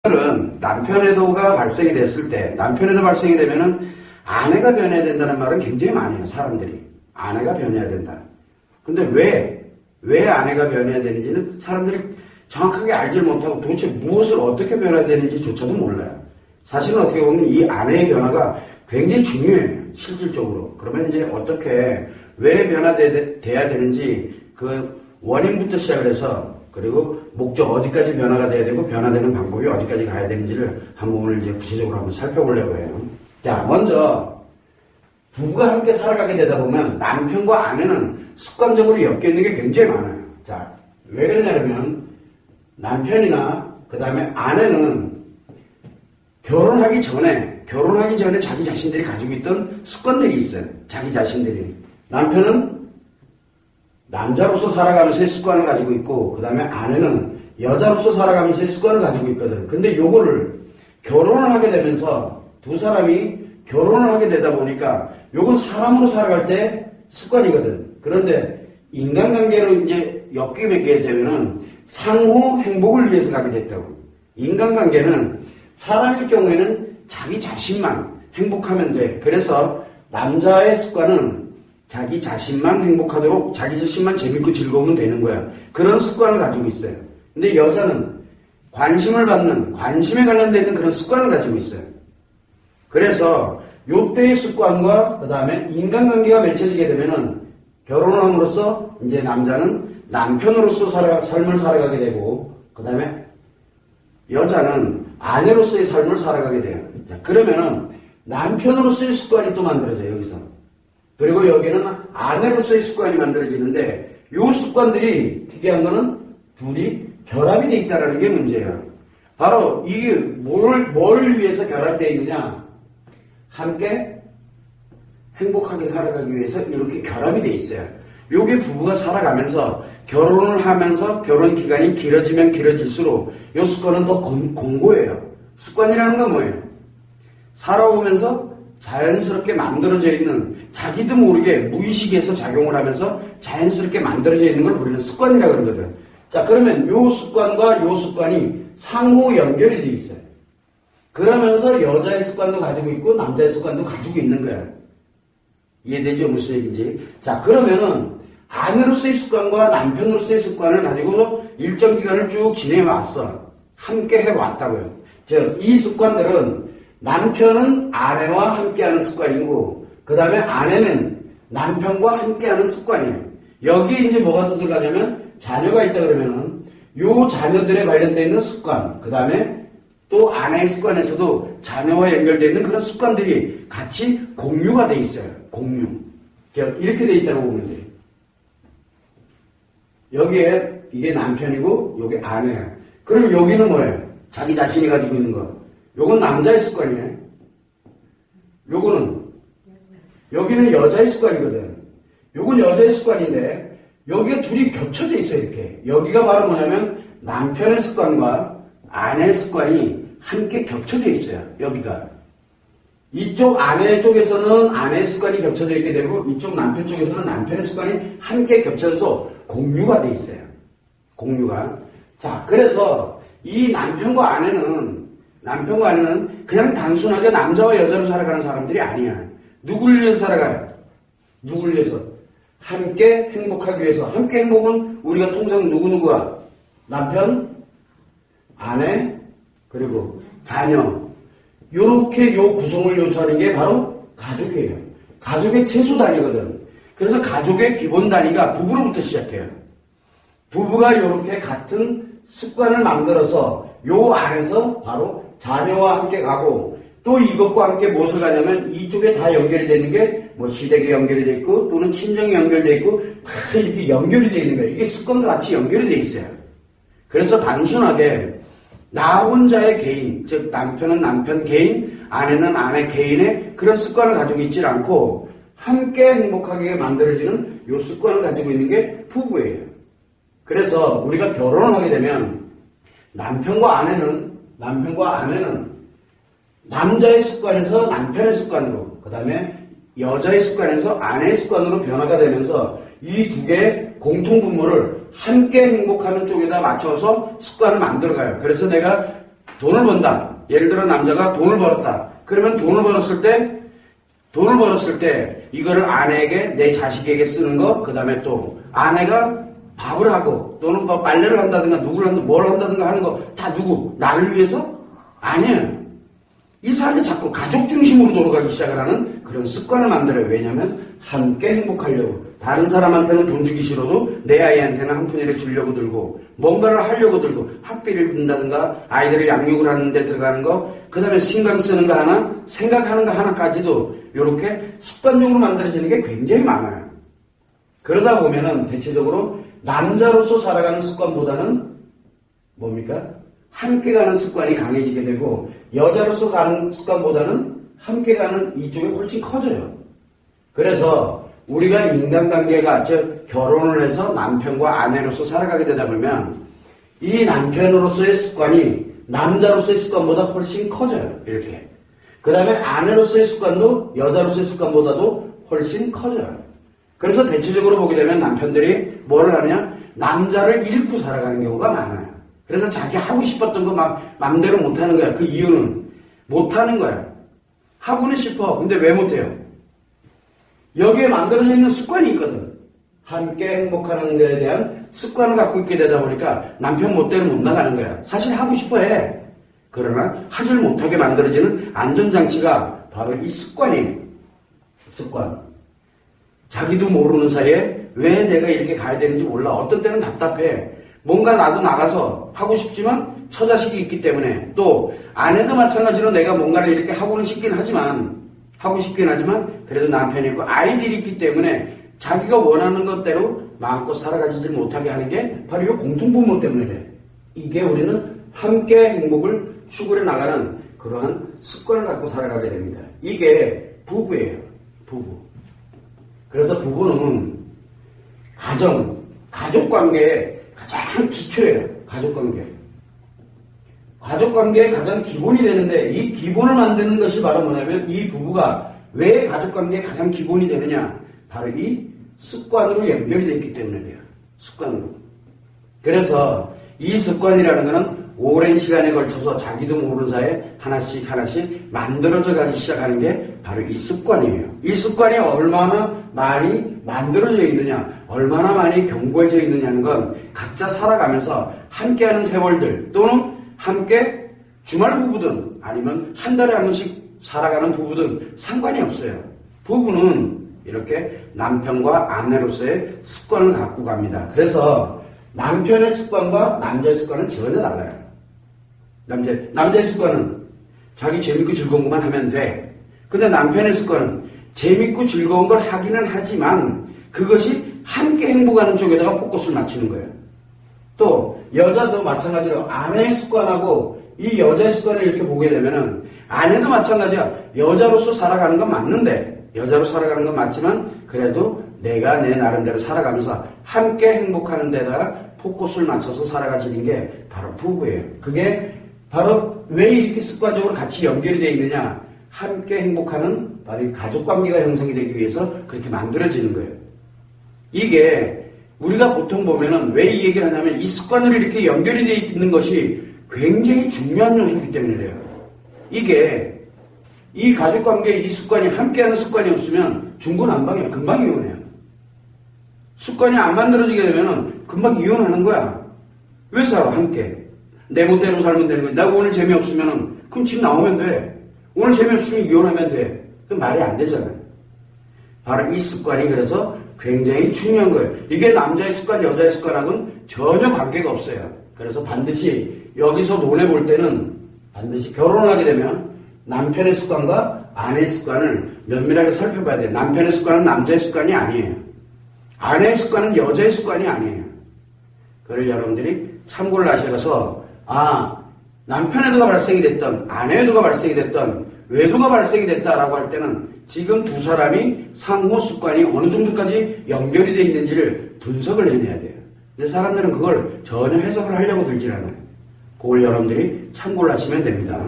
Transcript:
은 남편애도가 발생이 됐을 때, 남편애도 발생이 되면은 아내가 변해야 된다는 말은 굉장히 많이 해요, 사람들이. 아내가 변해야 된다. 근데 왜 아내가 변해야 되는지는 사람들이 정확하게 알지 못하고 도대체 무엇을 어떻게 변해야 되는지조차도 몰라요. 사실은 어떻게 보면 이 아내의 변화가 굉장히 중요해요, 실질적으로. 그러면 이제 어떻게, 왜 변화돼야 되는지 그 원인부터 시작을 해서 그리고 목적 어디까지 변화가 돼야 되고 변화되는 방법이 어디까지 가야 되는지를 한번 오늘 이제 구체적으로 한번 살펴보려고 해요. 자, 먼저 부부가 함께 살아가게 되다 보면 남편과 아내는 습관적으로 엮여 있는 게 굉장히 많아요. 자, 왜 그러냐면 남편이나 그 다음에 아내는 결혼하기 전에 자기 자신들이 가지고 있던 습관들이 있어요. 자기 자신들이. 남편은 남자로서 살아가면서의 습관을 가지고 있고, 그 다음에 아내는 여자로서 살아가면서의 습관을 가지고 있거든. 근데 요거를 결혼을 하게 되면서 두 사람이 결혼을 하게 되다 보니까 요건 사람으로 살아갈 때 습관이거든. 그런데 인간관계로 이제 엮이게 되면은 상호 행복을 위해서 가게 됐다고. 인간관계는 사람일 경우에는 자기 자신만 행복하면 돼. 그래서 남자의 습관은 자기 자신만 행복하도록 자기 자신만 재밌고 즐거우면 되는 거야. 그런 습관을 가지고 있어요. 근데 여자는 관심을 받는, 관심에 관련되어 있는 그런 습관을 가지고 있어요. 그래서 요때의 습관과 그 다음에 인간관계가 맺혀지게 되면은 결혼을 함으로써 이제 남자는 남편으로서 삶을 살아가게 되고, 그 다음에 여자는 아내로서의 삶을 살아가게 돼요. 자, 그러면은 남편으로서의 습관이 또 만들어져요, 여기서. 그리고 여기는 아내로서의 습관이 만들어지는데, 이 습관들이 특이한 거는 둘이 결합이 되어 있다는 게 문제예요. 바로 이게 뭘 위해서 결합되어 있느냐? 함께 행복하게 살아가기 위해서 이렇게 결합이 되어 있어요. 요게 부부가 살아가면서 결혼을 하면서 결혼 기간이 길어지면 길어질수록 이 습관은 더 공고해요. 습관이라는 건 뭐예요? 살아오면서 자연스럽게 만들어져 있는, 자기도 모르게 무의식에서 작용을 하면서 자연스럽게 만들어져 있는 걸 우리는 습관이라고 그러거든. 자, 그러면 요 습관과 요 습관이 상호 연결이 돼 있어요. 그러면서 여자의 습관도 가지고 있고 남자의 습관도 가지고 있는 거야. 이해되죠? 무슨 얘기인지. 자, 그러면은 아내로서의 습관과 남편으로서의 습관을 가지고서 일정 기간을 쭉 지내해 왔어. 함께 해왔다고요. 즉, 이 습관들은 남편은 아내와 함께하는 습관이고, 그 다음에 아내는 남편과 함께하는 습관이에요. 여기에 이제 뭐가 또 들어가냐면, 자녀가 있다 그러면은, 요 자녀들에 관련되어 있는 습관, 그 다음에 또 아내의 습관에서도 자녀와 연결되어 있는 그런 습관들이 같이 공유가 돼 있어요. 공유. 이렇게 돼 있다고 보면 돼요. 여기에 이게 남편이고, 여기 아내야. 그럼 여기는 뭐예요? 자기 자신이 가지고 있는 거. 요건 남자의 습관이에요. 여기는 여자의 습관이거든. 요건 여자의 습관인데, 여기가 둘이 겹쳐져 있어요, 이렇게. 여기가 바로 뭐냐면, 남편의 습관과 아내의 습관이 함께 겹쳐져 있어요, 여기가. 이쪽 아내 쪽에서는 아내의 습관이 겹쳐져 있게 되고, 이쪽 남편 쪽에서는 남편의 습관이 함께 겹쳐서 공유가 돼 있어요. 공유가. 자, 그래서 이 남편과 아내는 그냥 단순하게 남자와 여자로 살아가는 사람들이 아니야. 누굴 위해서 살아가요? 누굴 위해서? 함께 행복하기 위해서. 함께 행복은 우리가 통상 누구누구야? 남편, 아내, 그리고 자녀. 요렇게 요 구성을 요구하는 게 바로 가족이에요. 가족의 최소 단위거든. 그래서 가족의 기본 단위가 부부로부터 시작해요. 부부가 요렇게 같은 습관을 만들어서 요 안에서 바로 자녀와 함께 가고, 또 이것과 함께 무엇을 가냐면 이쪽에 다 연결이 되는 게 뭐 시댁에 연결이 돼 있고 또는 친정에 연결돼 있고 다 이렇게 연결이 되어 있는 거예요. 이게 습관과 같이 연결이 돼 있어요. 그래서 단순하게 나 혼자의 개인, 즉 남편은 남편 개인, 아내는 아내 개인의 그런 습관을 가지고 있질 않고 함께 행복하게 만들어지는 요 습관을 가지고 있는 게 부부예요. 그래서 우리가 결혼을 하게 되면 남편과 아내는 남자의 습관에서 남편의 습관으로, 그 다음에 여자의 습관에서 아내의 습관으로 변화가 되면서 이 두 개의 공통분모를 함께 행복하는 쪽에다 맞춰서 습관을 만들어가요. 그래서 내가 돈을 번다. 예를 들어 남자가 돈을 벌었다. 그러면 돈을 벌었을 때 이거를 아내에게, 내 자식에게 쓰는 거, 그 다음에 또 아내가 밥을 하고 또는 뭐 빨래를 한다든가 뭘 한다든가 하는 거 다 누구? 나를 위해서? 아니에요. 이 사람이 자꾸 가족 중심으로 돌아가기 시작을 하는 그런 습관을 만들어요. 왜냐하면 함께 행복하려고. 다른 사람한테는 돈 주기 싫어도 내 아이한테는 한 푼이라도 주려고 들고, 뭔가를 하려고 들고, 학비를 든다든가 아이들을 양육을 하는 데 들어가는 거, 그 다음에 신경 쓰는 거 하나, 생각하는 거 하나까지도 이렇게 습관적으로 만들어지는 게 굉장히 많아요. 그러다 보면은 대체적으로 남자로서 살아가는 습관보다는 뭡니까? 함께 가는 습관이 강해지게 되고, 여자로서 가는 습관보다는 함께 가는 이쪽이 훨씬 커져요. 그래서 우리가 인간관계가, 즉 결혼을 해서 남편과 아내로서 살아가게 되다 보면 이 남편으로서의 습관이 남자로서의 습관보다 훨씬 커져요. 이렇게. 그 다음에 아내로서의 습관도 여자로서의 습관보다도 훨씬 커져요. 그래서 대체적으로 보게 되면 남편들이 뭐를 하느냐? 남자를 잃고 살아가는 경우가 많아요. 그래서 자기 하고 싶었던 거 막 맘대로 못하는 거야. 그 이유는 못하는 거야. 하고는 싶어. 근데 왜 못해요? 여기에 만들어져 있는 습관이 있거든. 함께 행복하는 데에 대한 습관을 갖고 있게 되다 보니까 남편 멋대로 못 나가는 거야. 사실 하고 싶어 해. 그러나 하질 못하게 만들어지는 안전장치가 바로 이 습관이에요. 습관. 자기도 모르는 사이에 왜 내가 이렇게 가야 되는지 몰라. 어떤 때는 답답해. 뭔가 나도 나가서 하고 싶지만 처자식이 있기 때문에, 또 아내도 마찬가지로 내가 뭔가를 이렇게 하고 싶긴 하지만 그래도 남편이 있고 아이들이 있기 때문에 자기가 원하는 것대로 마음껏 살아가지 못하게 하는 게 바로 이 공통부모 때문에 그래. 이게 우리는 함께 행복을 추구해 나가는 그러한 습관을 갖고 살아가게 됩니다. 이게 부부예요. 부부. 그래서 부부는 가족관계의 가장 기초예요. 가족관계의 가장 기본이 되는데, 이 기본을 만드는 것이 바로 뭐냐면, 이 부부가 왜 가족관계의 가장 기본이 되느냐? 바로 이 습관으로 연결이 되어 있기 때문에 돼요. 습관으로. 그래서 이 습관이라는 것은 오랜 시간에 걸쳐서 자기도 모르는 사이에 하나씩 만들어져 가기 시작하는 게 바로 이 습관이에요. 이 습관이 얼마나 많이 만들어져 있느냐, 얼마나 많이 견고해져 있느냐는 건 각자 살아가면서 함께하는 세월들, 또는 함께 주말 부부든 아니면 한 달에 한 번씩 살아가는 부부든 상관이 없어요. 부부는 이렇게 남편과 아내로서의 습관을 갖고 갑니다. 그래서 남편의 습관과 남자의 습관은 전혀 달라요. 남자의 습관은 자기 재밌고 즐거운 것만 하면 돼. 근데 남편의 습관은 재밌고 즐거운 걸 하기는 하지만 그것이 함께 행복하는 쪽에다가 포커스를 맞추는 거예요. 또 여자도 마찬가지로 아내의 습관하고 이 여자의 습관을 이렇게 보게 되면은, 아내도 마찬가지야. 여자로서 살아가는 건 맞는데, 여자로 살아가는 건 맞지만 그래도 내가 내 나름대로 살아가면서 함께 행복하는 데다가 포커스를 맞춰서 살아가시는 게 바로 부부예요. 그게 바로 왜 이렇게 습관적으로 같이 연결이 되어 있느냐? 함께 행복하는 바로 이 가족관계가 형성이 되기 위해서 그렇게 만들어지는 거예요. 이게 우리가 보통 보면은 왜 이 얘기를 하냐면, 이 습관으로 이렇게 연결이 되어 있는 것이 굉장히 중요한 요소이기 때문에 그래요. 이게 이 가족관계에 이 습관이, 함께하는 습관이 없으면 중구난방이에요. 금방 이혼해요. 습관이 안 만들어지게 되면은 금방 이혼하는 거야. 왜 살아? 함께. 내 멋대로 살면 되는 거야. 나 오늘 재미없으면은 그럼 집 나오면 돼. 오늘 재미없으면 이혼하면 돼. 그 말이 안 되잖아요. 바로 이 습관이 그래서 굉장히 중요한 거예요. 이게 남자의 습관, 여자의 습관하고는 전혀 관계가 없어요. 그래서 반드시 여기서 논해볼 때는 반드시 결혼을 하게 되면 남편의 습관과 아내의 습관을 면밀하게 살펴봐야 돼요. 남편의 습관은 남자의 습관이 아니에요. 아내의 습관은 여자의 습관이 아니에요. 그걸 여러분들이 참고를 하셔서, 남편에도가 발생이 됐던, 아내에도가 발생이 됐던, 외도가 발생이 됐다라고 할 때는 지금 두 사람이 상호 습관이 어느 정도까지 연결이 되어 있는지를 분석을 해내야 돼요. 근데 사람들은 그걸 전혀 해석을 하려고 들질 않아요. 그걸 여러분들이 참고를 하시면 됩니다.